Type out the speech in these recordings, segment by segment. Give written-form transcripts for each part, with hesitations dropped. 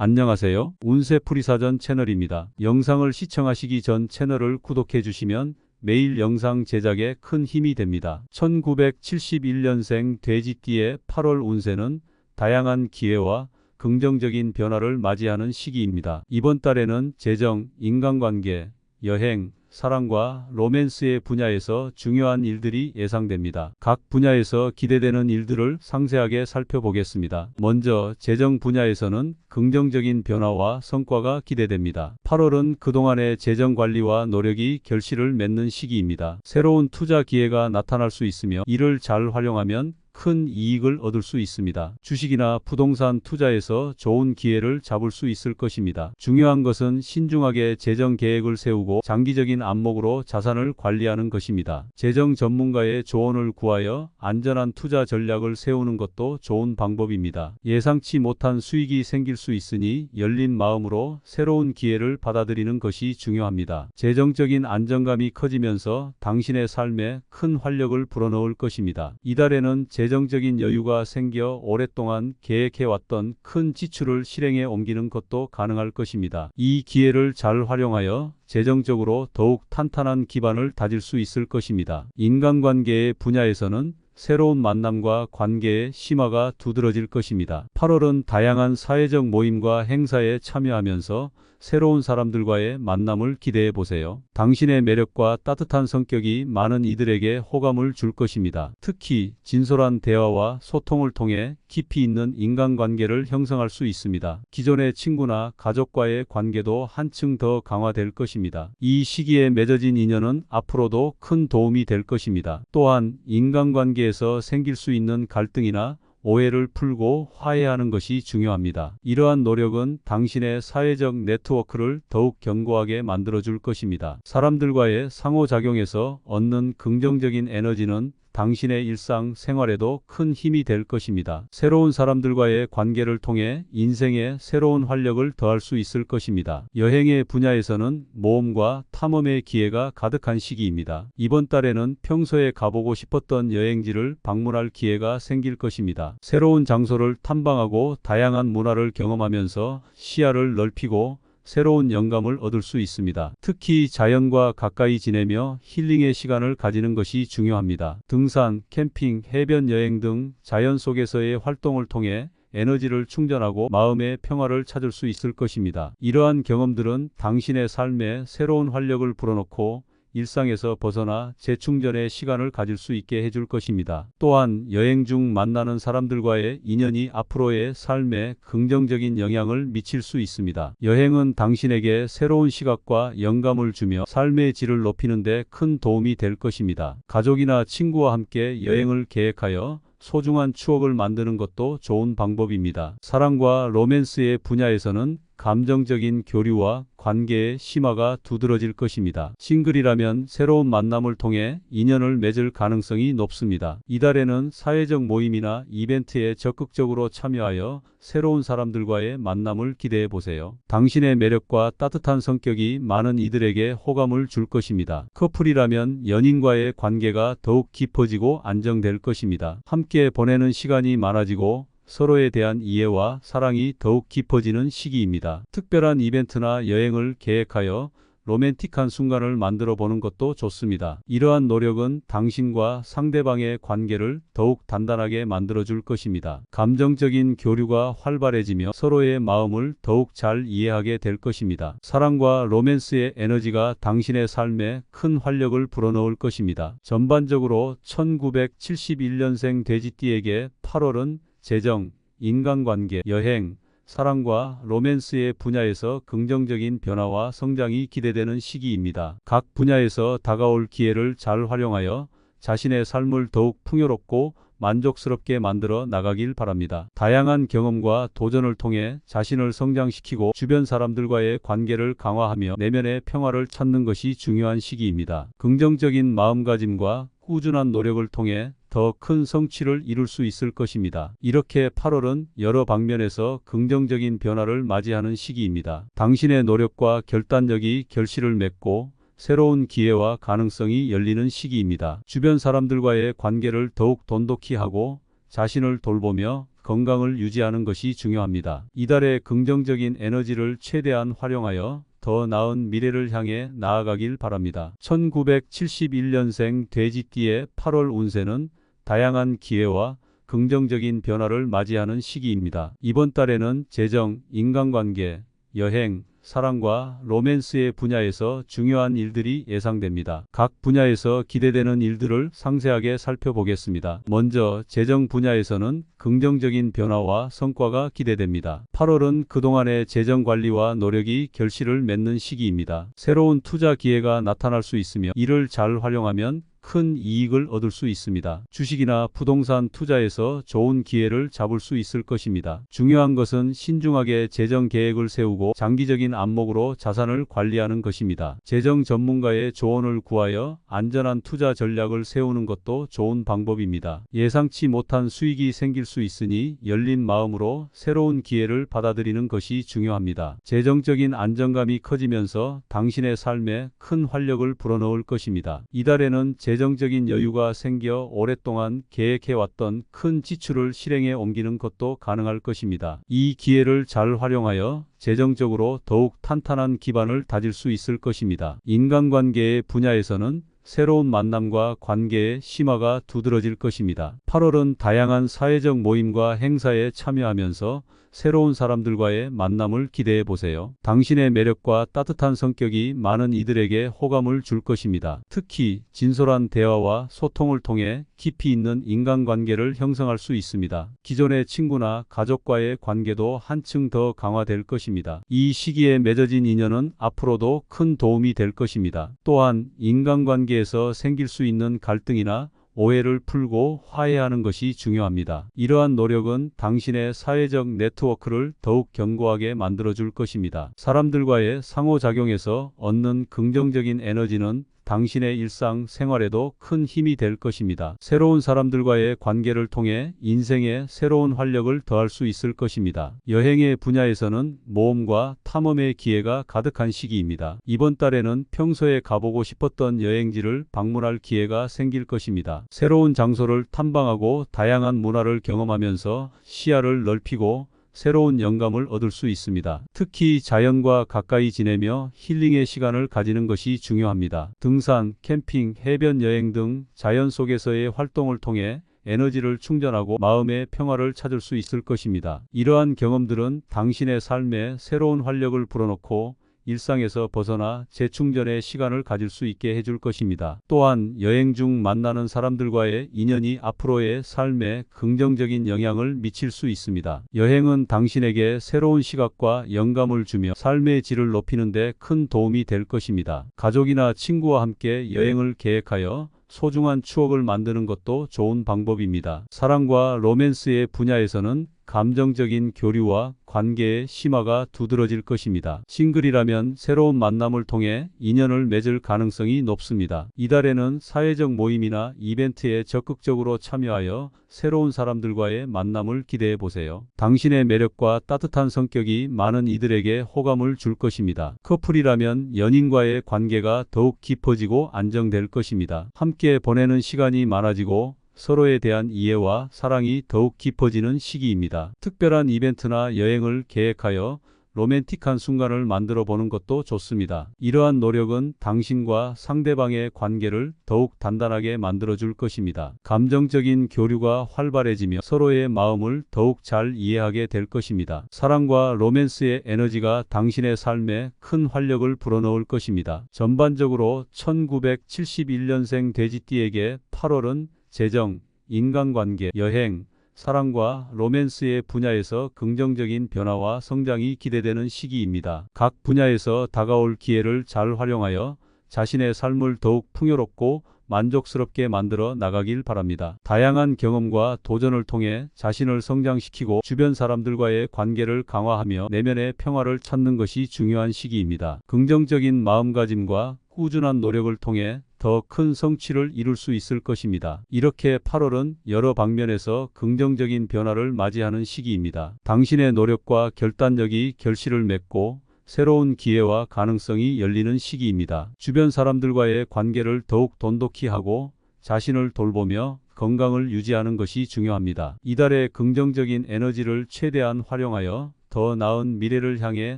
안녕하세요. 운세풀이사전 채널입니다. 영상을 시청하시기 전 채널을 구독해 주시면 매일 영상 제작에 큰 힘이 됩니다. 1971년생 돼지띠의 8월 운세는 다양한 기회와 긍정적인 변화를 맞이하는 시기입니다. 이번 달에는 재정, 인간관계, 여행, 사랑과 로맨스의 분야에서 중요한 일들이 예상됩니다. 각 분야에서 기대되는 일들을 상세하게 살펴보겠습니다. 먼저 재정 분야에서는 긍정적인 변화와 성과가 기대됩니다. 8월은 그동안의 재정 관리와 노력이 결실을 맺는 시기입니다. 새로운 투자 기회가 나타날 수 있으며 이를 잘 활용하면 큰 이익을 얻을 수 있습니다. 주식이나 부동산 투자에서 좋은 기회를 잡을 수 있을 것입니다. 중요한 것은 신중하게 재정 계획을 세우고 장기적인 안목으로 자산을 관리하는 것입니다. 재정 전문가의 조언을 구하여 안전한 투자 전략을 세우는 것도 좋은 방법입니다. 예상치 못한 수익이 생길 수 있으니 열린 마음으로 새로운 기회를 받아들이는 것이 중요합니다. 재정적인 안정감이 커지면서 당신의 삶에 큰 활력을 불어넣을 것입니다. 이달에는 재정적인 여유가 생겨 오랫동안 계획해왔던 큰 지출을 실행에 옮기는 것도 가능할 것입니다. 이 기회를 잘 활용하여 재정적으로 더욱 탄탄한 기반을 다질 수 있을 것입니다. 인간관계의 분야에서는 새로운 만남과 관계의 심화가 두드러질 것입니다. 8월은 다양한 사회적 모임과 행사에 참여하면서 새로운 사람들과의 만남을 기대해 보세요. 당신의 매력과 따뜻한 성격이 많은 이들에게 호감을 줄 것입니다. 특히 진솔한 대화와 소통을 통해 깊이 있는 인간관계를 형성할 수 있습니다. 기존의 친구나 가족과의 관계도 한층 더 강화될 것입니다. 이 시기에 맺어진 인연은 앞으로도 큰 도움이 될 것입니다. 또한 인간관계에서 생길 수 있는 갈등이나 오해를 풀고 화해하는 것이 중요합니다. 이러한 노력은 당신의 사회적 네트워크를 더욱 견고하게 만들어줄 것입니다. 사람들과의 상호작용에서 얻는 긍정적인 에너지는 당신의 일상 생활에도 큰 힘이 될 것입니다. 새로운 사람들과의 관계를 통해 인생에 새로운 활력을 더할 수 있을 것입니다. 여행의 분야에서는 모험과 탐험의 기회가 가득한 시기입니다. 이번 달에는 평소에 가보고 싶었던 여행지를 방문할 기회가 생길 것입니다. 새로운 장소를 탐방하고 다양한 문화를 경험하면서 시야를 넓히고 새로운 영감을 얻을 수 있습니다. 특히 자연과 가까이 지내며 힐링의 시간을 가지는 것이 중요합니다. 등산, 캠핑, 해변 여행 등 자연 속에서의 활동을 통해 에너지를 충전하고 마음의 평화를 찾을 수 있을 것입니다. 이러한 경험들은 당신의 삶에 새로운 활력을 불어넣고 일상에서 벗어나 재충전의 시간을 가질 수 있게 해줄 것입니다. 또한 여행 중 만나는 사람들과의 인연이 앞으로의 삶에 긍정적인 영향을 미칠 수 있습니다. 여행은 당신에게 새로운 시각과 영감을 주며 삶의 질을 높이는 데 큰 도움이 될 것입니다. 가족이나 친구와 함께 여행을 계획하여 소중한 추억을 만드는 것도 좋은 방법입니다. 사랑과 로맨스의 분야에서는 감정적인 교류와 관계의 심화가 두드러질 것입니다. 싱글이라면 새로운 만남을 통해 인연을 맺을 가능성이 높습니다. 이달에는 사회적 모임이나 이벤트에 적극적으로 참여하여 새로운 사람들과의 만남을 기대해 보세요. 당신의 매력과 따뜻한 성격이 많은 이들에게 호감을 줄 것입니다. 커플이라면 연인과의 관계가 더욱 깊어지고 안정될 것입니다. 함께 보내는 시간이 많아지고 서로에 대한 이해와 사랑이 더욱 깊어지는 시기입니다. 특별한 이벤트나 여행을 계획하여 로맨틱한 순간을 만들어 보는 것도 좋습니다. 이러한 노력은 당신과 상대방의 관계를 더욱 단단하게 만들어 줄 것입니다. 감정적인 교류가 활발해지며 서로의 마음을 더욱 잘 이해하게 될 것입니다. 사랑과 로맨스의 에너지가 당신의 삶에 큰 활력을 불어넣을 것입니다. 전반적으로 1971년생 돼지띠에게 8월은 재정, 인간관계, 여행, 사랑과 로맨스의 분야에서 긍정적인 변화와 성장이 기대되는 시기입니다. 각 분야에서 다가올 기회를 잘 활용하여 자신의 삶을 더욱 풍요롭고 만족스럽게 만들어 나가길 바랍니다. 다양한 경험과 도전을 통해 자신을 성장시키고 주변 사람들과의 관계를 강화하며 내면의 평화를 찾는 것이 중요한 시기입니다. 긍정적인 마음가짐과 꾸준한 노력을 통해 더 큰 성취를 이룰 수 있을 것입니다. 이렇게 8월은 여러 방면에서 긍정적인 변화를 맞이하는 시기입니다. 당신의 노력과 결단력이 결실을 맺고 새로운 기회와 가능성이 열리는 시기입니다. 주변 사람들과의 관계를 더욱 돈독히 하고 자신을 돌보며 건강을 유지하는 것이 중요합니다. 이달의 긍정적인 에너지를 최대한 활용하여 더 나은 미래를 향해 나아가길 바랍니다. 1971년생 돼지띠의 8월 운세는 다양한 기회와 긍정적인 변화를 맞이하는 시기입니다. 이번 달에는 재정, 인간관계, 여행, 사랑과 로맨스의 분야에서 중요한 일들이 예상됩니다. 각 분야에서 기대되는 일들을 상세하게 살펴보겠습니다. 먼저 재정 분야에서는 긍정적인 변화와 성과가 기대됩니다. 8월은 그동안의 재정 관리와 노력이 결실을 맺는 시기입니다. 새로운 투자 기회가 나타날 수 있으며 이를 잘 활용하면 큰 이익을 얻을 수 있습니다. 주식이나 부동산 투자에서 좋은 기회를 잡을 수 있을 것입니다. 중요한 것은 신중하게 재정 계획을 세우고 장기적인 안목으로 자산을 관리하는 것입니다. 재정 전문가의 조언을 구하여 안전한 투자 전략을 세우는 것도 좋은 방법입니다. 예상치 못한 수익이 생길 수 있으니 열린 마음으로 새로운 기회를 받아들이는 것이 중요합니다. 재정적인 안정감이 커지면서 당신의 삶에 큰 활력을 불어넣을 것입니다. 이달에는 재정적인 여유가 생겨 오랫동안 계획해왔던 큰 지출을 실행에 옮기는 것도 가능할 것입니다. 이 기회를 잘 활용하여 재정적으로 더욱 탄탄한 기반을 다질 수 있을 것입니다. 인간관계의 분야에서는 새로운 만남과 관계의 심화가 두드러질 것입니다. 8월은 다양한 사회적 모임과 행사에 참여하면서 새로운 사람들과의 만남을 기대해 보세요. 당신의 매력과 따뜻한 성격이 많은 이들에게 호감을 줄 것입니다. 특히 진솔한 대화와 소통을 통해 깊이 있는 인간관계를 형성할 수 있습니다. 기존의 친구나 가족과의 관계도 한층 더 강화될 것입니다. 이 시기에 맺어진 인연은 앞으로도 큰 도움이 될 것입니다. 또한 인간관계에서 생길 수 있는 갈등이나 오해를 풀고 화해하는 것이 중요합니다. 이러한 노력은 당신의 사회적 네트워크를 더욱 견고하게 만들어줄 것입니다. 사람들과의 상호작용에서 얻는 긍정적인 에너지는 당신의 일상 생활에도 큰 힘이 될 것입니다. 새로운 사람들과의 관계를 통해 인생에 새로운 활력을 더할 수 있을 것입니다. 여행의 분야에서는 모험과 탐험의 기회가 가득한 시기입니다. 이번 달에는 평소에 가보고 싶었던 여행지를 방문할 기회가 생길 것입니다. 새로운 장소를 탐방하고 다양한 문화를 경험하면서 시야를 넓히고 새로운 영감을 얻을 수 있습니다. 특히 자연과 가까이 지내며 힐링의 시간을 가지는 것이 중요합니다. 등산, 캠핑, 해변 여행 등 자연 속에서의 활동을 통해 에너지를 충전하고 마음의 평화를 찾을 수 있을 것입니다. 이러한 경험들은 당신의 삶에 새로운 활력을 불어넣고 일상에서 벗어나 재충전의 시간을 가질 수 있게 해줄 것입니다. 또한 여행 중 만나는 사람들과의 인연이 앞으로의 삶에 긍정적인 영향을 미칠 수 있습니다. 여행은 당신에게 새로운 시각과 영감을 주며 삶의 질을 높이는 데 큰 도움이 될 것입니다. 가족이나 친구와 함께 여행을 계획하여 소중한 추억을 만드는 것도 좋은 방법입니다. 사랑과 로맨스의 분야에서는 감정적인 교류와 관계의 심화가 두드러질 것입니다. 싱글이라면 새로운 만남을 통해 인연을 맺을 가능성이 높습니다. 이달에는 사회적 모임이나 이벤트에 적극적으로 참여하여 새로운 사람들과의 만남을 기대해 보세요. 당신의 매력과 따뜻한 성격이 많은 이들에게 호감을 줄 것입니다. 커플이라면 연인과의 관계가 더욱 깊어지고 안정될 것입니다. 함께 보내는 시간이 많아지고 서로에 대한 이해와 사랑이 더욱 깊어지는 시기입니다. 특별한 이벤트나 여행을 계획하여 로맨틱한 순간을 만들어 보는 것도 좋습니다. 이러한 노력은 당신과 상대방의 관계를 더욱 단단하게 만들어 줄 것입니다. 감정적인 교류가 활발해지며 서로의 마음을 더욱 잘 이해하게 될 것입니다. 사랑과 로맨스의 에너지가 당신의 삶에 큰 활력을 불어넣을 것입니다. 전반적으로 1971년생 돼지띠에게 8월은 재정, 인간관계, 여행, 사랑과 로맨스의 분야에서 긍정적인 변화와 성장이 기대되는 시기입니다. 각 분야에서 다가올 기회를 잘 활용하여 자신의 삶을 더욱 풍요롭고 만족스럽게 만들어 나가길 바랍니다. 다양한 경험과 도전을 통해 자신을 성장시키고 주변 사람들과의 관계를 강화하며 내면의 평화를 찾는 것이 중요한 시기입니다. 긍정적인 마음가짐과 꾸준한 노력을 통해 더 큰 성취를 이룰 수 있을 것입니다. 이렇게 8월은 여러 방면에서 긍정적인 변화를 맞이하는 시기입니다. 당신의 노력과 결단력이 결실을 맺고 새로운 기회와 가능성이 열리는 시기입니다. 주변 사람들과의 관계를 더욱 돈독히 하고 자신을 돌보며 건강을 유지하는 것이 중요합니다. 이달의 긍정적인 에너지를 최대한 활용하여 더 나은 미래를 향해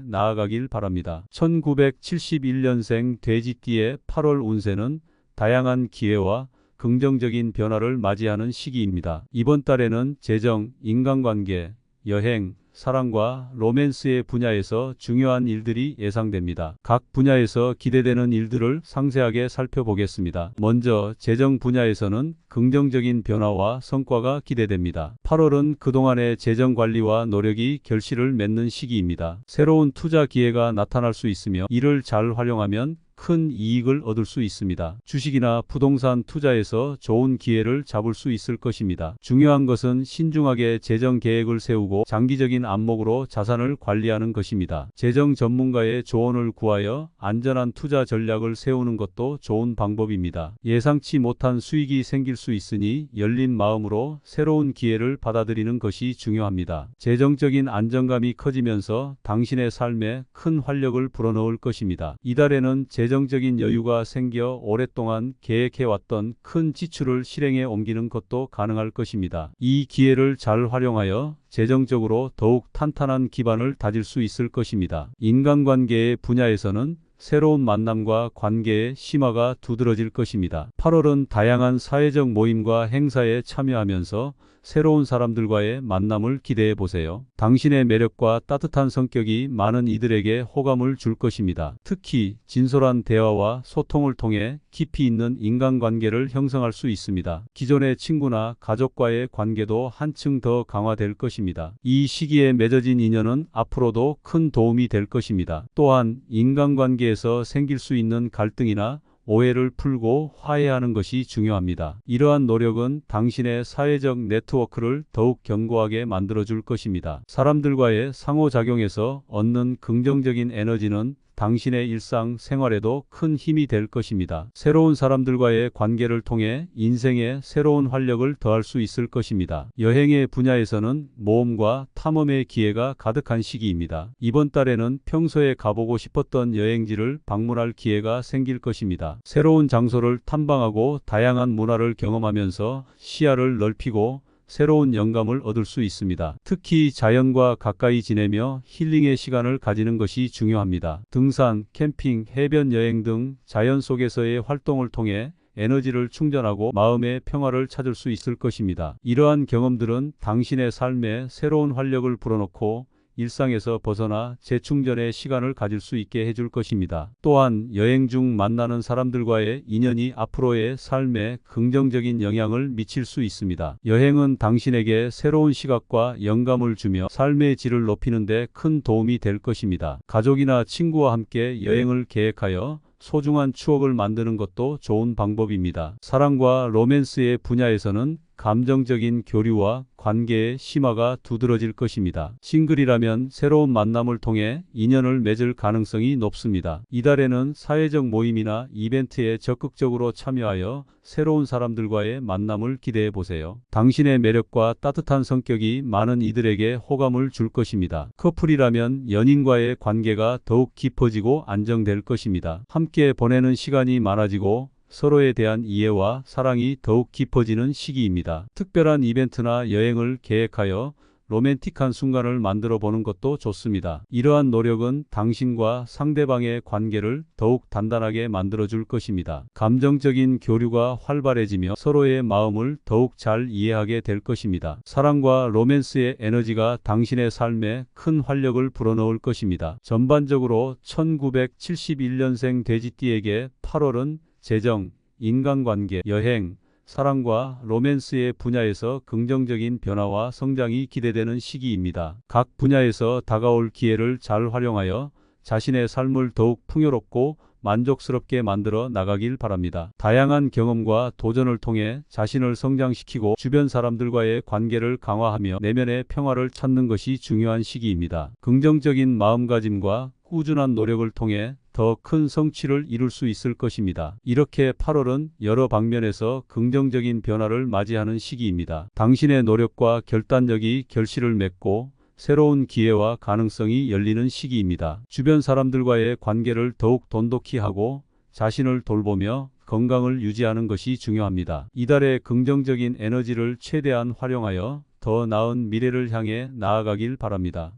나아가길 바랍니다. 1971년생 돼지띠의 8월 운세는 다양한 기회와 긍정적인 변화를 맞이하는 시기입니다. 이번 달에는 재정, 인간관계, 여행, 사랑과 로맨스의 분야에서 중요한 일들이 예상됩니다. 각 분야에서 기대되는 일들을 상세하게 살펴보겠습니다. 먼저 재정 분야에서는 긍정적인 변화와 성과가 기대됩니다. 8월은 그동안의 재정 관리와 노력이 결실을 맺는 시기입니다. 새로운 투자 기회가 나타날 수 있으며 이를 잘 활용하면 큰 이익을 얻을 수 있습니다. 주식이나 부동산 투자에서 좋은 기회를 잡을 수 있을 것입니다. 중요한 것은 신중하게 재정 계획을 세우고 장기적인 안목으로 자산을 관리하는 것입니다. 재정 전문가의 조언을 구하여 안전한 투자 전략을 세우는 것도 좋은 방법입니다. 예상치 못한 수익이 생길 수 있으니 열린 마음으로 새로운 기회를 받아들이는 것이 중요합니다. 재정적인 안정감이 커지면서 당신의 삶에 큰 활력을 불어넣을 것입니다. 이달에는 재정적인 여유가 생겨 오랫동안 계획해왔던 큰 지출을 실행에 옮기는 것도 가능할 것입니다. 이 기회를 잘 활용하여 재정적으로 더욱 탄탄한 기반을 다질 수 있을 것입니다. 인간관계의 분야에서는 새로운 만남과 관계의 심화가 두드러질 것입니다. 8월은 다양한 사회적 모임과 행사에 참여하면서 새로운 사람들과의 만남을 기대해 보세요. 당신의 매력과 따뜻한 성격이 많은 이들에게 호감을 줄 것입니다. 특히 진솔한 대화와 소통을 통해 깊이 있는 인간관계를 형성할 수 있습니다. 기존의 친구나 가족과의 관계도 한층 더 강화될 것입니다. 이 시기에 맺어진 인연은 앞으로도 큰 도움이 될 것입니다. 또한 인간관계에서 생길 수 있는 갈등이나 오해를 풀고 화해하는 것이 중요합니다. 이러한 노력은 당신의 사회적 네트워크를 더욱 견고하게 만들어줄 것입니다. 사람들과의 상호작용에서 얻는 긍정적인 에너지는 당신의 일상 생활에도 큰 힘이 될 것입니다. 새로운 사람들과의 관계를 통해 인생에 새로운 활력을 더할 수 있을 것입니다. 여행의 분야에서는 모험과 탐험의 기회가 가득한 시기입니다. 이번 달에는 평소에 가보고 싶었던 여행지를 방문할 기회가 생길 것입니다. 새로운 장소를 탐방하고 다양한 문화를 경험하면서 시야를 넓히고 새로운 영감을 얻을 수 있습니다. 특히 자연과 가까이 지내며 힐링의 시간을 가지는 것이 중요합니다. 등산, 캠핑, 해변 여행 등 자연 속에서의 활동을 통해 에너지를 충전하고 마음의 평화를 찾을 수 있을 것입니다. 이러한 경험들은 당신의 삶에 새로운 활력을 불어넣고 일상에서 벗어나 재충전의 시간을 가질 수 있게 해줄 것입니다. 또한 여행 중 만나는 사람들과의 인연이 앞으로의 삶에 긍정적인 영향을 미칠 수 있습니다. 여행은 당신에게 새로운 시각과 영감을 주며 삶의 질을 높이는 데 큰 도움이 될 것입니다. 가족이나 친구와 함께 여행을 계획하여 소중한 추억을 만드는 것도 좋은 방법입니다. 사랑과 로맨스의 분야에서는 감정적인 교류와 관계의 심화가 두드러질 것입니다. 싱글이라면 새로운 만남을 통해 인연을 맺을 가능성이 높습니다. 이달에는 사회적 모임이나 이벤트에 적극적으로 참여하여 새로운 사람들과의 만남을 기대해 보세요. 당신의 매력과 따뜻한 성격이 많은 이들에게 호감을 줄 것입니다. 커플이라면 연인과의 관계가 더욱 깊어지고 안정될 것입니다. 함께 보내는 시간이 많아지고 서로에 대한 이해와 사랑이 더욱 깊어지는 시기입니다. 특별한 이벤트나 여행을 계획하여 로맨틱한 순간을 만들어 보는 것도 좋습니다. 이러한 노력은 당신과 상대방의 관계를 더욱 단단하게 만들어 줄 것입니다. 감정적인 교류가 활발해지며 서로의 마음을 더욱 잘 이해하게 될 것입니다. 사랑과 로맨스의 에너지가 당신의 삶에 큰 활력을 불어넣을 것입니다. 전반적으로 1971년생 돼지띠에게 8월은 재정, 인간관계, 여행, 사랑과 로맨스의 분야에서 긍정적인 변화와 성장이 기대되는 시기입니다. 각 분야에서 다가올 기회를 잘 활용하여 자신의 삶을 더욱 풍요롭고 만족스럽게 만들어 나가길 바랍니다. 다양한 경험과 도전을 통해 자신을 성장시키고 주변 사람들과의 관계를 강화하며 내면의 평화를 찾는 것이 중요한 시기입니다. 긍정적인 마음가짐과 꾸준한 노력을 통해 더 큰 성취를 이룰 수 있을 것입니다. 이렇게 8월은 여러 방면에서 긍정적인 변화를 맞이하는 시기입니다. 당신의 노력과 결단력이 결실을 맺고 새로운 기회와 가능성이 열리는 시기입니다. 주변 사람들과의 관계를 더욱 돈독히 하고 자신을 돌보며 건강을 유지하는 것이 중요합니다. 이달의 긍정적인 에너지를 최대한 활용하여 더 나은 미래를 향해 나아가길 바랍니다.